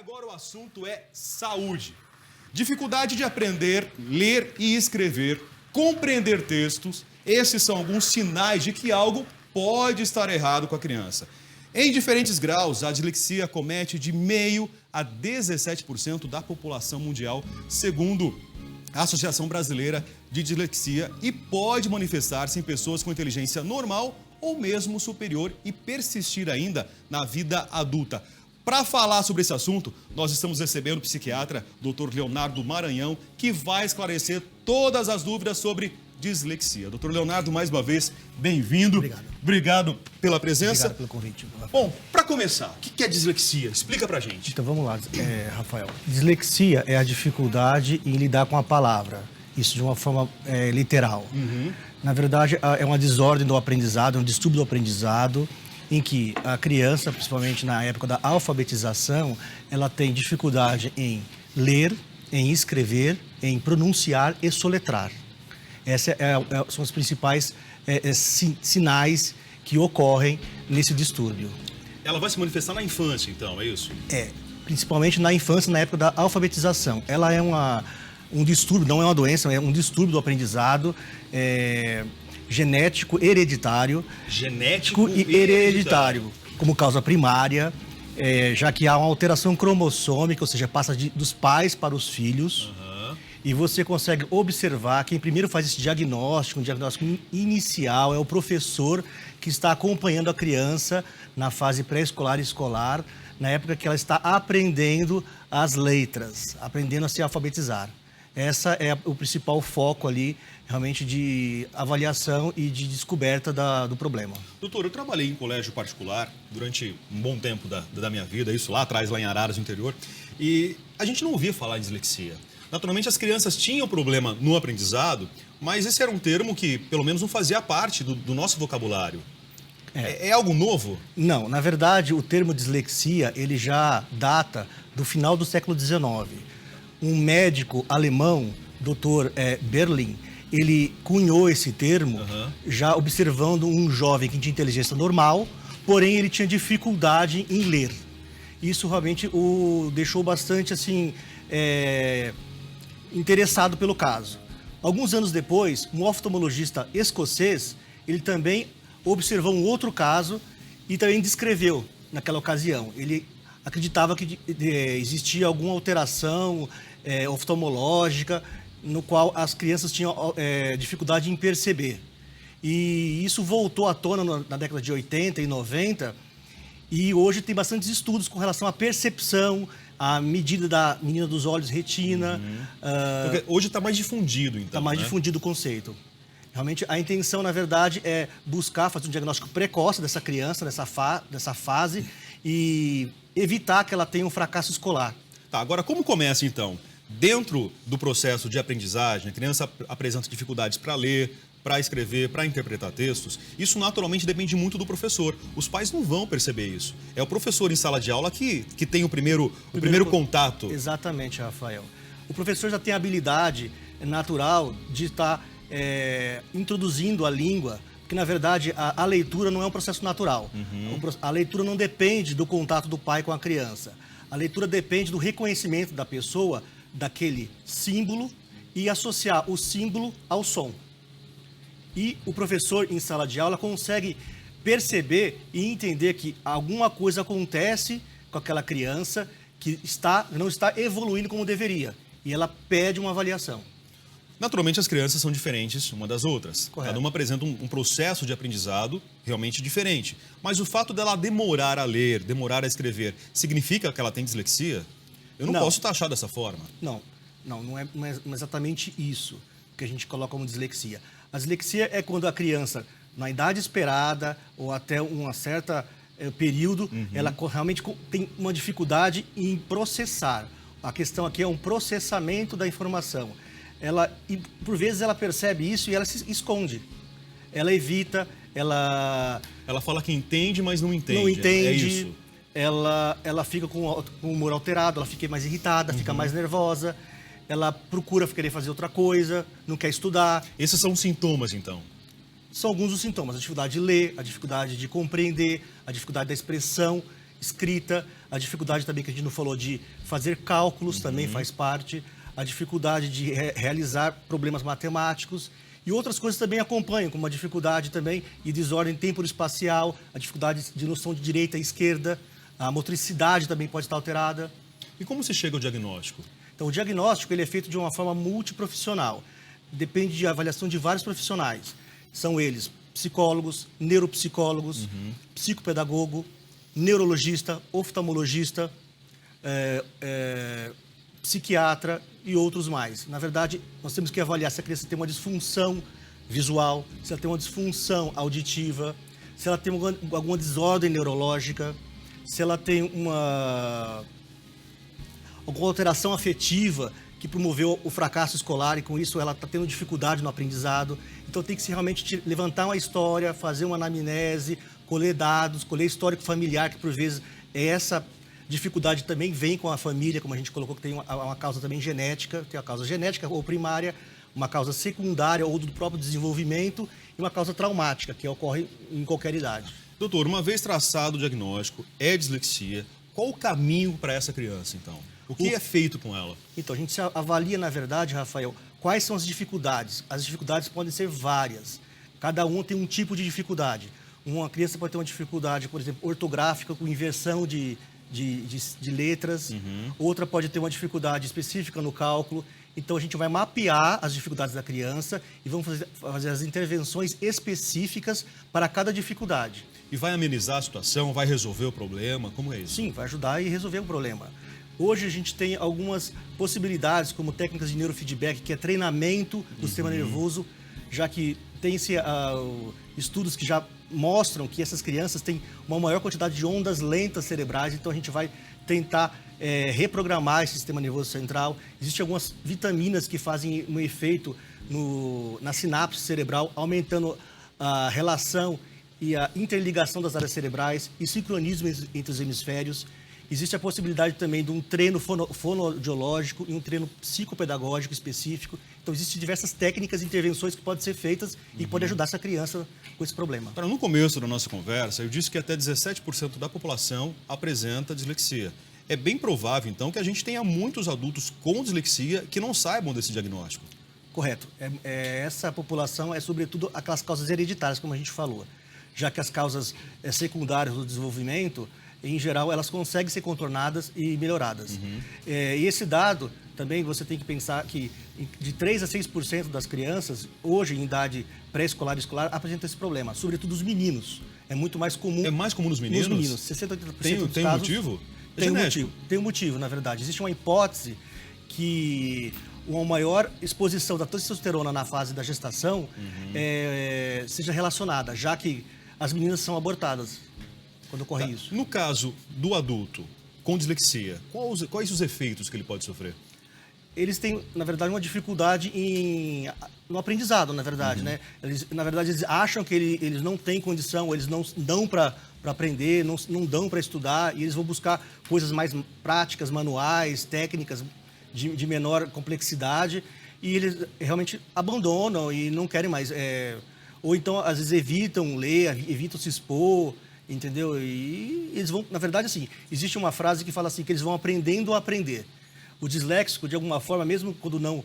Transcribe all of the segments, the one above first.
agora o assunto é saúde. Dificuldade de aprender, ler e escrever, compreender textos. Esses são alguns sinais de que algo pode estar errado com a criança. Em diferentes graus, a dislexia acomete de 0,5% a 17% da população mundial, segundo a Associação Brasileira de Dislexia, e pode manifestar-se em pessoas com inteligência normal ou mesmo superior e persistir ainda na vida adulta. Para falar sobre esse assunto, nós estamos recebendo o psiquiatra Dr. Leonardo Maranhão, que vai esclarecer todas as dúvidas sobre dislexia. Dr. Leonardo, mais uma vez, bem-vindo. Obrigado. Obrigado pela presença. Obrigado pelo convite. Bom, para começar, o que é dislexia? Explica pra gente. Então vamos lá, Rafael. Dislexia é a dificuldade em lidar com a palavra. Isso de uma forma literal. Na verdade, é uma desordem do aprendizado, um distúrbio do aprendizado, em que a criança, principalmente na época da alfabetização, ela tem dificuldade em ler, em escrever, em pronunciar e soletrar. Esses são os principais sinais que ocorrem nesse distúrbio. Ela vai se manifestar na infância, então, é isso? Principalmente na infância, na época da alfabetização. Ela é um distúrbio, não é uma doença, é um distúrbio do aprendizado genético, hereditário. Genético e hereditário, como causa primária, já que há uma alteração cromossômica, ou seja, passa dos pais para os filhos. E você consegue observar, quem primeiro faz esse diagnóstico, um diagnóstico inicial, é o professor que está acompanhando a criança na fase pré-escolar e escolar, na época que ela está aprendendo as letras, aprendendo a se alfabetizar. Essa é o principal foco ali, realmente, de avaliação e de descoberta do problema. Doutor, eu trabalhei em colégio particular durante um bom tempo da minha vida, isso lá atrás, lá em Araras, no interior, e a gente não ouvia falar em dislexia. Naturalmente, as crianças tinham problema no aprendizado, mas esse era um termo que, pelo menos, não fazia parte do nosso vocabulário. É algo novo? Não, na verdade, o termo dislexia, ele já data do final do século XIX. Um médico alemão, Dr. Berlin, ele cunhou esse termo já observando um jovem que tinha inteligência normal, porém ele tinha dificuldade em ler. Isso realmente o deixou bastante assim interessado pelo caso. Alguns anos depois, um oftalmologista escocês, ele também observou um outro caso e também descreveu naquela ocasião. Ele acreditava que existia alguma alteração oftalmológica no qual as crianças tinham dificuldade em perceber. E isso voltou à tona na década de 80 e 90 e hoje tem bastantes estudos com relação à percepção, a medida da menina dos olhos, retina. Hoje está mais difundido, então. Está mais difundido o conceito. Realmente, a intenção, na verdade, é buscar fazer um diagnóstico precoce dessa criança, dessa fase, e evitar que ela tenha um fracasso escolar. Tá, agora como começa, então? Dentro do processo de aprendizagem, a criança apresenta dificuldades para ler, para escrever, para interpretar textos. Isso naturalmente depende muito do professor. Os pais não vão perceber isso. É o professor em sala de aula que tem o primeiro contato. Exatamente, Rafael. O professor já tem a habilidade natural de estar introduzindo a língua, porque na verdade a leitura não é um processo natural. A leitura não depende do contato do pai com a criança. A leitura depende do reconhecimento da pessoa daquele símbolo e associar o símbolo ao som. E o professor em sala de aula consegue perceber e entender que alguma coisa acontece com aquela criança que não está evoluindo como deveria. E ela pede uma avaliação. Naturalmente, as crianças são diferentes uma das outras. Correto. Cada uma apresenta um processo de aprendizado realmente diferente. Mas o fato dela demorar a ler, demorar a escrever, significa que ela tem dislexia? Eu não posso taxar dessa forma. Não é exatamente isso que a gente coloca como dislexia. A dislexia é quando a criança, na idade esperada ou até um certo período, ela realmente tem uma dificuldade em processar. A questão aqui é um processamento da informação. E por vezes ela percebe isso e ela se esconde. Ela evita, ela fala que entende, mas não entende. Não entende. É isso. Ela fica com o humor alterado, ela fica mais irritada, fica mais nervosa. Ela procura querer fazer outra coisa, não quer estudar. Esses são os sintomas, então? São alguns dos sintomas. A dificuldade de ler, a dificuldade de compreender, a dificuldade da expressão escrita, a dificuldade também que a gente não falou de fazer cálculos também faz parte, a dificuldade de realizar problemas matemáticos e outras coisas também acompanham, como a dificuldade também de desordem temporoespacial, a dificuldade de noção de direita e esquerda, a motricidade também pode estar alterada. E como se chega ao diagnóstico? Então, o diagnóstico ele é feito de uma forma multiprofissional. Depende de avaliação de vários profissionais. São eles psicólogos, neuropsicólogos, psicopedagogo, neurologista, oftalmologista, psiquiatra e outros mais. Na verdade, nós temos que avaliar se a criança tem uma disfunção visual, se ela tem uma disfunção auditiva, se ela tem alguma desordem neurológica, se ela tem alguma alteração afetiva que promoveu o fracasso escolar e com isso ela está tendo dificuldade no aprendizado. Então tem que se realmente levantar uma história, fazer uma anamnese, colher dados, colher histórico familiar, que por vezes essa dificuldade também vem com a família, como a gente colocou, que tem uma causa também genética, tem a causa genética ou primária, uma causa secundária ou do próprio desenvolvimento e uma causa traumática, que ocorre em qualquer idade. Doutor, uma vez traçado o diagnóstico, é dislexia, qual o caminho para essa criança, então? O que é feito com ela? Então, a gente avalia, na verdade, Rafael, quais são as dificuldades. As dificuldades podem ser várias. Cada um tem um tipo de dificuldade. Uma criança pode ter uma dificuldade, por exemplo, ortográfica, com inversão de letras. Outra pode ter uma dificuldade específica no cálculo. Então, a gente vai mapear as dificuldades da criança e vamos fazer as intervenções específicas para cada dificuldade. E vai amenizar a situação, vai resolver o problema? Como é isso? Sim, vai ajudar e resolver o problema. Hoje a gente tem algumas possibilidades, como técnicas de neurofeedback, que é treinamento do sistema nervoso, já que tem-se estudos que já mostram que essas crianças têm uma maior quantidade de ondas lentas cerebrais, então a gente vai tentar reprogramar esse sistema nervoso central. Existem algumas vitaminas que fazem um efeito na sinapse cerebral, aumentando a relação e a interligação das áreas cerebrais e sincronismo entre os hemisférios. Existe a possibilidade também de um treino fonoaudiológico e um treino psicopedagógico específico. Então, existem diversas técnicas e intervenções que podem ser feitas e que podem ajudar essa criança com esse problema. Para no começo da nossa conversa, eu disse que até 17% da população apresenta dislexia. É bem provável, então, que a gente tenha muitos adultos com dislexia que não saibam desse diagnóstico. Correto. Essa população é, sobretudo, aquelas causas hereditárias, como a gente falou. Já que as causas secundárias do desenvolvimento, em geral, elas conseguem ser contornadas e melhoradas. E esse dado, também você tem que pensar que de 3 a 6% das crianças, hoje em idade pré-escolar e escolar, apresentam esse problema, sobretudo os meninos. É muito mais comum. É mais comum nos meninos? Nos meninos, 60 a 80% dos tem casos. Motivo? Tem um motivo, na verdade. Existe uma hipótese que uma maior exposição da testosterona na fase da gestação seja relacionada, já que as meninas são abortadas quando ocorre isso. No caso do adulto com dislexia, quais os efeitos que ele pode sofrer? Eles têm, na verdade, uma dificuldade no aprendizado, na verdade, né? Eles acham que eles não têm condição, eles não dão para aprender, não dão para estudar, e eles vão buscar coisas mais práticas, manuais, técnicas de menor complexidade, e eles realmente abandonam e não querem mais. Ou então, às vezes, evitam ler, evitam se expor, entendeu? E eles vão, na verdade, assim, existe uma frase que fala assim, que eles vão aprendendo a aprender. O disléxico, de alguma forma, mesmo quando não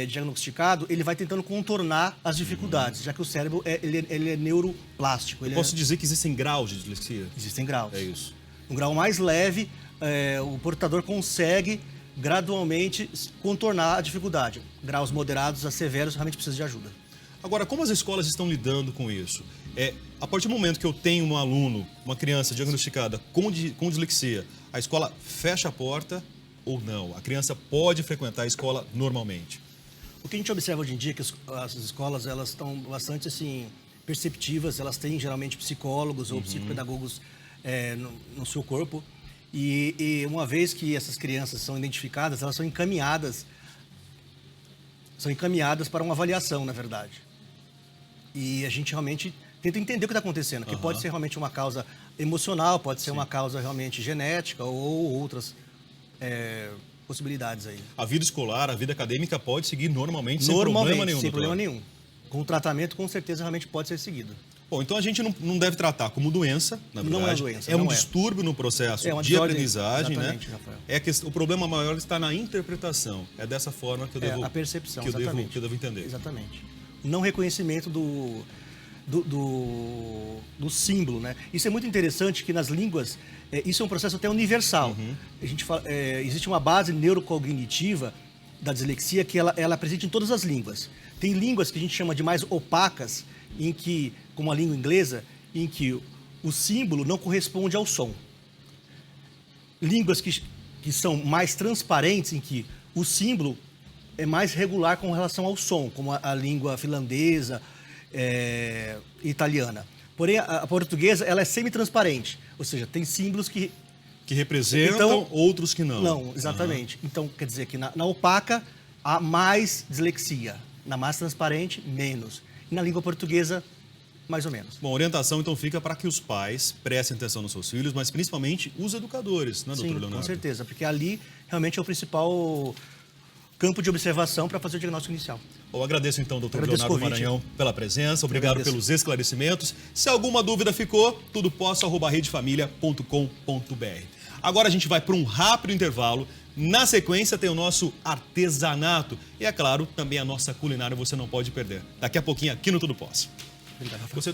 diagnosticado, ele vai tentando contornar as dificuldades, já que o cérebro ele é neuroplástico. Posso dizer que existem graus de dislexia? Existem graus. É isso. Um grau mais leve, o portador consegue gradualmente contornar a dificuldade. Graus moderados a severos realmente precisa de ajuda. Agora, como as escolas estão lidando com isso? A partir do momento que eu tenho um aluno, uma criança diagnosticada com dislexia, a escola fecha a porta ou não? A criança pode frequentar a escola normalmente? O que a gente observa hoje em dia é que as escolas elas estão bastante assim, perceptivas, elas têm geralmente psicólogos ou psicopedagogos no seu corpo. E uma vez que essas crianças são identificadas, elas são encaminhadas para uma avaliação, na verdade. E a gente realmente tenta entender o que está acontecendo, que pode ser realmente uma causa emocional, pode ser uma causa realmente genética ou outras possibilidades aí. A vida escolar, a vida acadêmica pode seguir normalmente sem problema nenhum? Sem problema nenhum. Com o tratamento, com certeza, realmente pode ser seguido. Bom, então a gente não deve tratar como doença, na verdade. Não é doença, É um não é. distúrbio no processo É uma de desordem, aprendizagem, né? exatamente, Rafael. É que o problema maior está na interpretação. É dessa forma que eu devo, a percepção, que eu exatamente. devo entender. Exatamente. Não reconhecimento do símbolo, né? Isso é muito interessante que nas línguas, isso é um processo até universal. A gente fala, existe uma base neurocognitiva da dislexia que ela é presente em todas as línguas. Tem línguas que a gente chama de mais opacas, em que, como a língua inglesa, em que o símbolo não corresponde ao som. Línguas que são mais transparentes, em que o símbolo é mais regular com relação ao som, como a língua finlandesa, italiana. Porém, a portuguesa ela é semi-transparente, ou seja, tem símbolos que representam, outros que não. Não, exatamente. Então, quer dizer que na opaca há mais dislexia, na mais transparente, menos. E na língua portuguesa, mais ou menos. Bom, a orientação então fica para que os pais prestem atenção nos seus filhos, mas principalmente os educadores, né, doutor Sim, Leonardo? com certeza, porque ali realmente é o principal campo de observação para fazer o diagnóstico inicial. Eu agradeço então, doutor Agradeço Leonardo o convite. Maranhão, pela presença, obrigado pelos esclarecimentos. Se alguma dúvida ficou, tudoposso@redefamilia.com.br. Agora a gente vai para um rápido intervalo. Na sequência tem o nosso artesanato e, é claro, também a nossa culinária você não pode perder. Daqui a pouquinho aqui no Tudo Posso. Obrigado, Rafael. Você...